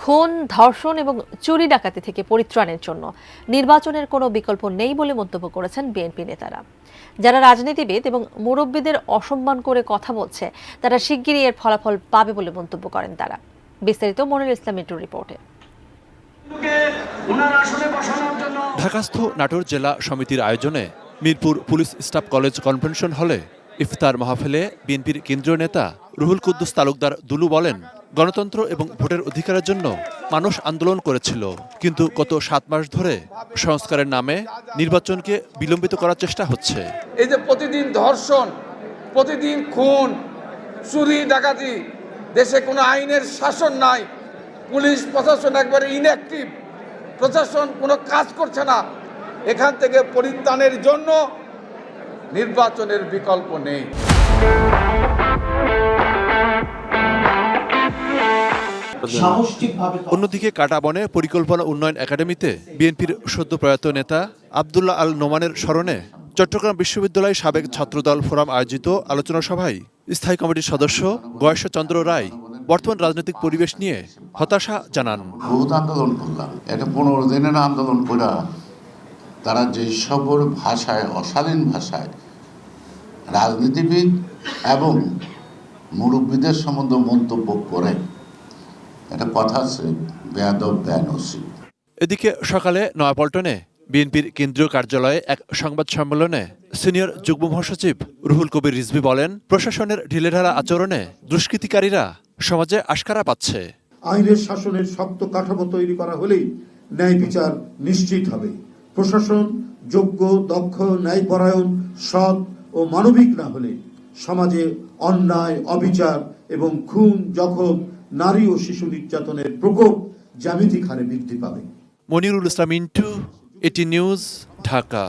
খুন, ধর্ষণ এবং চুরি ডাকাতি থেকে পরিত্রাণের জন্য নির্বাচনের কোনো বিকল্প নেই বলে মন্তব্য করেছেন বিএনপি নেতারা। যারা রাজনীতিবিদ এবং মুরব্বীদের অসম্মান করে কথা বলছে তারা শিগগিরই এর ফলাফল পাবে বলে মন্তব্য করেন তারা। বিস্তারিত মনির ইসলাম মিন্টুর রিপোর্টে। ঢাকাস্থ নাটোর জেলা সমিতির আয়োজনে Mirpur police staff college convention হলে ইফতার মাহফিলে বিএনপির কেন্দ্রীয় নেতা রুহুল কুদ্দুস তালুকদার দুলু বলেন, গণতন্ত্র এবং ভোটের অধিকারের জন্য মানুষ আন্দোলন করেছিল, কিন্তু গত 7 মাস ধরে সংস্কারের নামে নির্বাচনকে বিলম্বিত করার চেষ্টা হচ্ছে। এই যে প্রতিদিন ধর্ষণ, প্রতিদিন খুন, চুরি ডাকাতি, দেশে কোনো আইনের শাসন নাই, পুলিশ প্রশাসন একবারে ইনঅ্যাক্টিভ, প্রশাসন কোনো কাজ করছে না। এখান থেকে পরিত্রাণের জন্য নির্বাচনের বিকল্প নেই। অন্যদিকে কাটাবনে পরিকল্পনা উন্নয়ন একাডেমিতে বিএনপির সদ্য প্রয়াত নেতা আব্দুল্লাহ আল নোমানের স্মরণে চট্টগ্রাম বিশ্ববিদ্যালয় সাবেক ছাত্রদল ফোরাম আয়োজিত আলোচনা সভায় স্থায়ী কমিটির সদস্য গয়েশ্বরচন্দ্র রায় বর্তমান রাজনৈতিক পরিবেশ নিয়ে হতাশা জানান। বহুত আন্দোলন করলাম, এটা 15 দিনের আন্দোলন করা তারা যে সকল ভাষায়, অশালীন ভাষায় রাজনীতিবিদ এবং মুরব্বীদের সম্বন্ধে মন্তব্য করে, এটা কথা আছে বেয়াদব বেয়ানসি। এদিকে সকালে নয়াপল্টনে বিএনপির কেন্দ্রীয় কার্যালয়ে এক সংবাদ সম্মেলনে সিনিয়র যুগ্ম মহাসচিব রুহুল কবির রিজভী বলেন, প্রশাসনের ঢিলেঢালা আচরণে দুষ্কৃতিকারীরা সমাজে আশকারা পাচ্ছে। আইনের শাসনের শক্ত কাঠামো তৈরি করা হলেই ন্যায় বিচার নিশ্চিত হবে। প্রশাসন যোগ্য, দক্ষ, ন্যায়পরায়ণ, সৎ ও মানবিক না হলে সমাজে অন্যায়, অবিচার এবং খুন, জখম, নারী ও শিশু নির্যাতনের প্রকোপ জ্যামিতিক হারে বৃদ্ধি পাবে। মনিরুল ইসলাম মিন্টু, এটি নিউজ, ঢাকা।